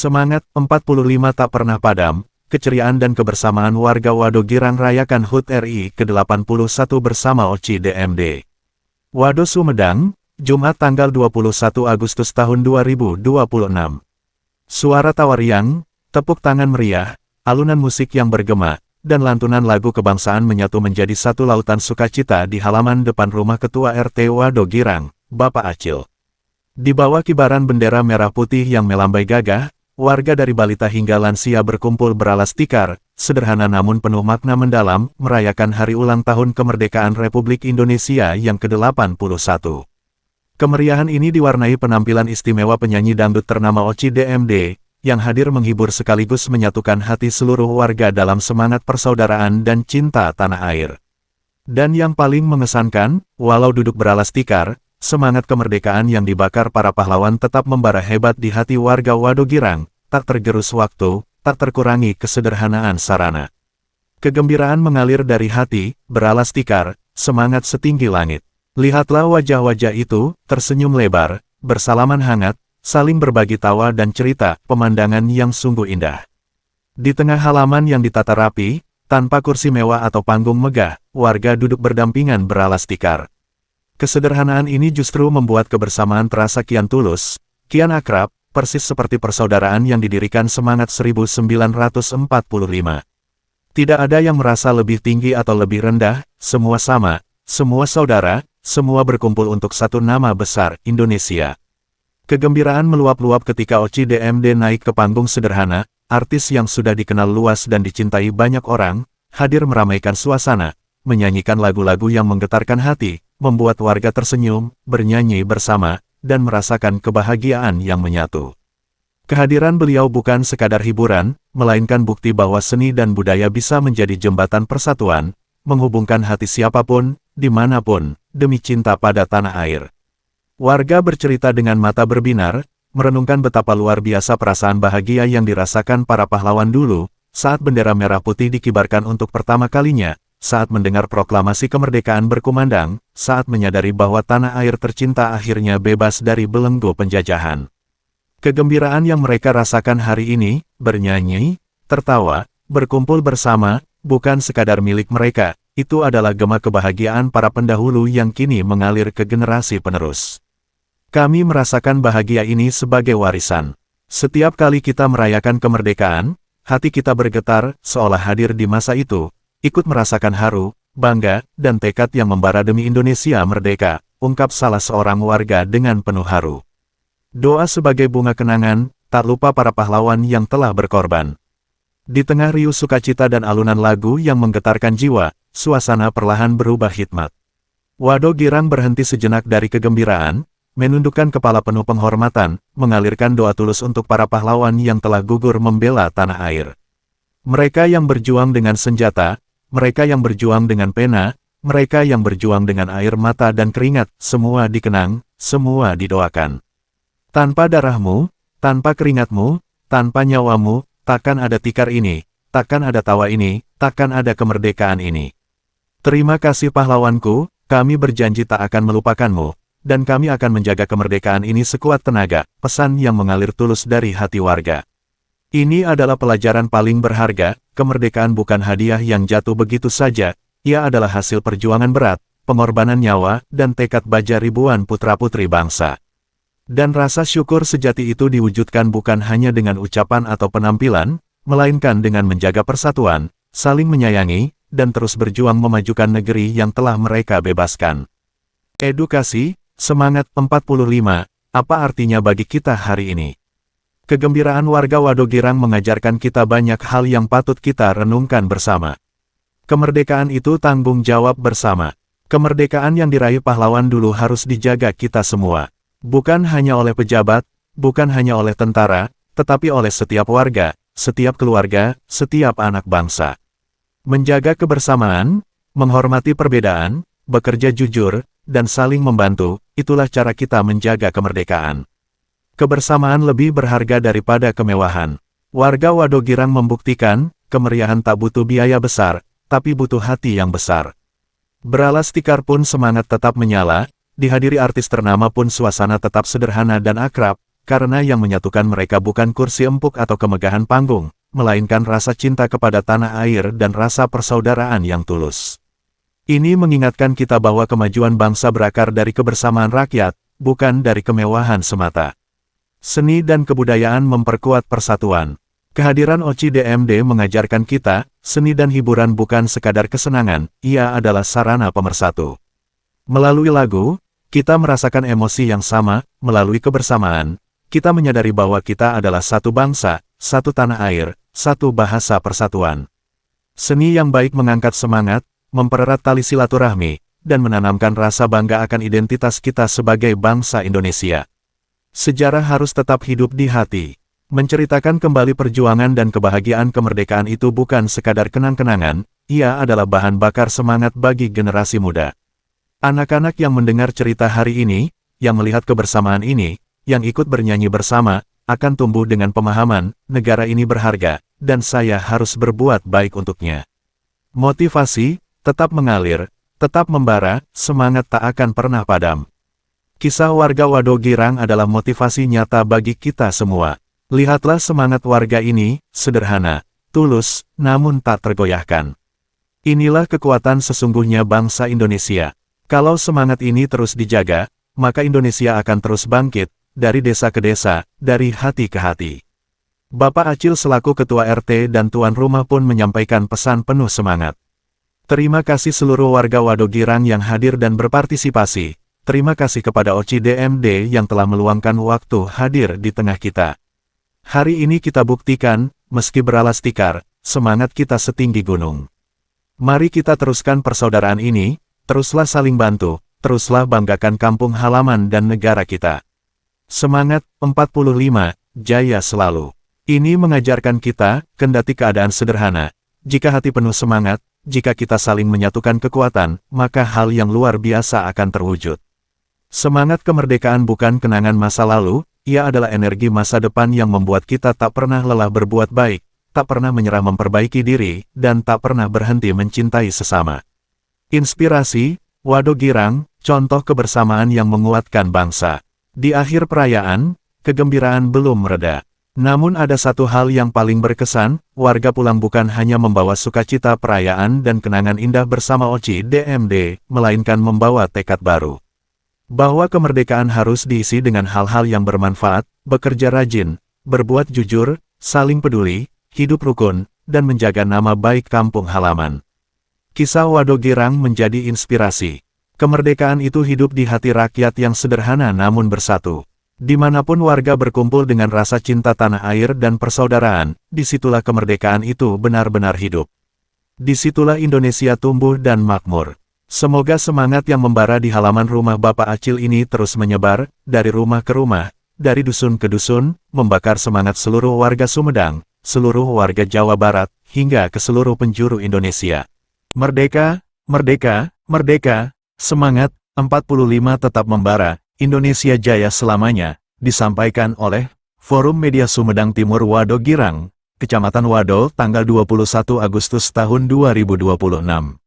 Semangat 45 tak pernah padam, keceriaan dan kebersamaan warga Wado Girang rayakan HUT RI ke-81 bersama OCI DMD. Wado Sumedang, Jumat tanggal 21 Agustus tahun 2026. Suara tawa riang, tepuk tangan meriah, alunan musik yang bergema, dan lantunan lagu kebangsaan menyatu menjadi satu lautan sukacita di halaman depan rumah Ketua RT Wado Girang, Bapak Acil. Di bawah kibaran bendera merah putih yang melambai gagah, warga dari balita hingga lansia berkumpul beralas tikar, sederhana namun penuh makna mendalam, merayakan hari ulang tahun kemerdekaan Republik Indonesia yang ke-81. Kemeriahan ini diwarnai penampilan istimewa penyanyi dangdut ternama OCI DMD, yang hadir menghibur sekaligus menyatukan hati seluruh warga dalam semangat persaudaraan dan cinta tanah air. Dan yang paling mengesankan, walau duduk beralas tikar, semangat kemerdekaan yang dibakar para pahlawan tetap membara hebat di hati warga Wado Girang, tak tergerus waktu, tak terkurangi kesederhanaan sarana. Kegembiraan mengalir dari hati, beralas tikar, semangat setinggi langit. Lihatlah wajah-wajah itu, tersenyum lebar, bersalaman hangat, saling berbagi tawa dan cerita, pemandangan yang sungguh indah. Di tengah halaman yang ditata rapi, tanpa kursi mewah atau panggung megah, warga duduk berdampingan beralas tikar. Kesederhanaan ini justru membuat kebersamaan terasa kian tulus, kian akrab, persis seperti persaudaraan yang didirikan semangat 1945. Tidak ada yang merasa lebih tinggi atau lebih rendah, semua sama, semua saudara, semua berkumpul untuk satu nama besar, Indonesia. Kegembiraan meluap-luap ketika OCI DMD naik ke panggung sederhana, artis yang sudah dikenal luas dan dicintai banyak orang, hadir meramaikan suasana, menyanyikan lagu-lagu yang menggetarkan hati, membuat warga tersenyum, bernyanyi bersama, dan merasakan kebahagiaan yang menyatu. Kehadiran beliau bukan sekadar hiburan, melainkan bukti bahwa seni dan budaya bisa menjadi jembatan persatuan, menghubungkan hati siapapun, dimanapun, demi cinta pada tanah air. Warga bercerita dengan mata berbinar, merenungkan betapa luar biasa perasaan bahagia yang dirasakan para pahlawan dulu, saat bendera merah putih dikibarkan untuk pertama kalinya, saat mendengar proklamasi kemerdekaan berkumandang, saat menyadari bahwa tanah air tercinta akhirnya bebas dari belenggu penjajahan. Kegembiraan yang mereka rasakan hari ini, bernyanyi, tertawa, berkumpul bersama, bukan sekadar milik mereka, itu adalah gema kebahagiaan para pendahulu yang kini mengalir ke generasi penerus. Kami merasakan bahagia ini sebagai warisan. Setiap kali kita merayakan kemerdekaan, hati kita bergetar, seolah hadir di masa itu, ikut merasakan haru, bangga, dan tekad yang membara demi Indonesia merdeka, ungkap salah seorang warga dengan penuh haru. Doa sebagai bunga kenangan, tak lupa para pahlawan yang telah berkorban. Di tengah riuh sukacita dan alunan lagu yang menggetarkan jiwa, suasana perlahan berubah hikmat. Wado Girang berhenti sejenak dari kegembiraan, menundukkan kepala penuh penghormatan, mengalirkan doa tulus untuk para pahlawan yang telah gugur membela tanah air. Mereka yang berjuang dengan senjata, mereka yang berjuang dengan pena, mereka yang berjuang dengan air mata dan keringat, semua dikenang, semua didoakan. Tanpa darahmu, tanpa keringatmu, tanpa nyawamu, takkan ada tikar ini, takkan ada tawa ini, takkan ada kemerdekaan ini. Terima kasih pahlawanku, kami berjanji tak akan melupakanmu, dan kami akan menjaga kemerdekaan ini sekuat tenaga, pesan yang mengalir tulus dari hati warga. Ini adalah pelajaran paling berharga, kemerdekaan bukan hadiah yang jatuh begitu saja, ia adalah hasil perjuangan berat, pengorbanan nyawa, dan tekad baja ribuan putra-putri bangsa. Dan rasa syukur sejati itu diwujudkan bukan hanya dengan ucapan atau penampilan, melainkan dengan menjaga persatuan, saling menyayangi, dan terus berjuang memajukan negeri yang telah mereka bebaskan. Edukasi, semangat 45, apa artinya bagi kita hari ini? Kegembiraan warga Wado Girang mengajarkan kita banyak hal yang patut kita renungkan bersama. Kemerdekaan itu tanggung jawab bersama. Kemerdekaan yang diraih pahlawan dulu harus dijaga kita semua. Bukan hanya oleh pejabat, bukan hanya oleh tentara, tetapi oleh setiap warga, setiap keluarga, setiap anak bangsa. Menjaga kebersamaan, menghormati perbedaan, bekerja jujur, dan saling membantu, itulah cara kita menjaga kemerdekaan. Kebersamaan lebih berharga daripada kemewahan. Warga Wado Girang membuktikan, kemeriahan tak butuh biaya besar, tapi butuh hati yang besar. Beralas tikar pun semangat tetap menyala, dihadiri artis ternama pun suasana tetap sederhana dan akrab, karena yang menyatukan mereka bukan kursi empuk atau kemegahan panggung, melainkan rasa cinta kepada tanah air dan rasa persaudaraan yang tulus. Ini mengingatkan kita bahwa kemajuan bangsa berakar dari kebersamaan rakyat, bukan dari kemewahan semata. Seni dan kebudayaan memperkuat persatuan. Kehadiran Oci DMD mengajarkan kita, seni dan hiburan bukan sekadar kesenangan, ia adalah sarana pemersatu. Melalui lagu, kita merasakan emosi yang sama, melalui kebersamaan, kita menyadari bahwa kita adalah satu bangsa, satu tanah air, satu bahasa persatuan. Seni yang baik mengangkat semangat, mempererat tali silaturahmi, dan menanamkan rasa bangga akan identitas kita sebagai bangsa Indonesia. Sejarah harus tetap hidup di hati. Menceritakan kembali perjuangan dan kebahagiaan kemerdekaan itu bukan sekadar kenang-kenangan, ia adalah bahan bakar semangat bagi generasi muda. Anak-anak yang mendengar cerita hari ini, yang melihat kebersamaan ini, yang ikut bernyanyi bersama, akan tumbuh dengan pemahaman, negara ini berharga, dan saya harus berbuat baik untuknya. Motivasi, tetap mengalir, tetap membara, semangat tak akan pernah padam. Kisah warga Wado Girang adalah motivasi nyata bagi kita semua. Lihatlah semangat warga ini, sederhana, tulus, namun tak tergoyahkan. Inilah kekuatan sesungguhnya bangsa Indonesia. Kalau semangat ini terus dijaga, maka Indonesia akan terus bangkit, dari desa ke desa, dari hati ke hati. Bapak Acil selaku Ketua RT dan Tuan Rumah pun menyampaikan pesan penuh semangat. Terima kasih seluruh warga Wado Girang yang hadir dan berpartisipasi. Terima kasih kepada Oci DMD yang telah meluangkan waktu hadir di tengah kita. Hari ini kita buktikan, meski beralas tikar, semangat kita setinggi gunung. Mari kita teruskan persaudaraan ini, teruslah saling bantu, teruslah banggakan kampung halaman dan negara kita. Semangat, 45, jaya selalu. Ini mengajarkan kita, kendati keadaan sederhana, jika hati penuh semangat, jika kita saling menyatukan kekuatan, maka hal yang luar biasa akan terwujud. Semangat kemerdekaan bukan kenangan masa lalu, ia adalah energi masa depan yang membuat kita tak pernah lelah berbuat baik, tak pernah menyerah memperbaiki diri, dan tak pernah berhenti mencintai sesama. Inspirasi, Wado Girang, contoh kebersamaan yang menguatkan bangsa. Di akhir perayaan, kegembiraan belum mereda. Namun ada satu hal yang paling berkesan, warga pulang bukan hanya membawa sukacita perayaan dan kenangan indah bersama Oci DMD, melainkan membawa tekad baru. Bahwa kemerdekaan harus diisi dengan hal-hal yang bermanfaat, bekerja rajin, berbuat jujur, saling peduli, hidup rukun, dan menjaga nama baik kampung halaman. Kisah Wado Girang menjadi inspirasi. Kemerdekaan itu hidup di hati rakyat yang sederhana namun bersatu. Dimanapun warga berkumpul dengan rasa cinta tanah air dan persaudaraan, disitulah kemerdekaan itu benar-benar hidup. Disitulah Indonesia tumbuh dan makmur. Semoga semangat yang membara di halaman rumah Bapak Acil ini terus menyebar, dari rumah ke rumah, dari dusun ke dusun, membakar semangat seluruh warga Sumedang, seluruh warga Jawa Barat, hingga ke seluruh penjuru Indonesia. Merdeka, merdeka, merdeka, semangat, 45 tetap membara, Indonesia jaya selamanya, disampaikan oleh Forum Media Sumedang Timur Wado Girang, Kecamatan Wado, tanggal 21 Agustus tahun 2026.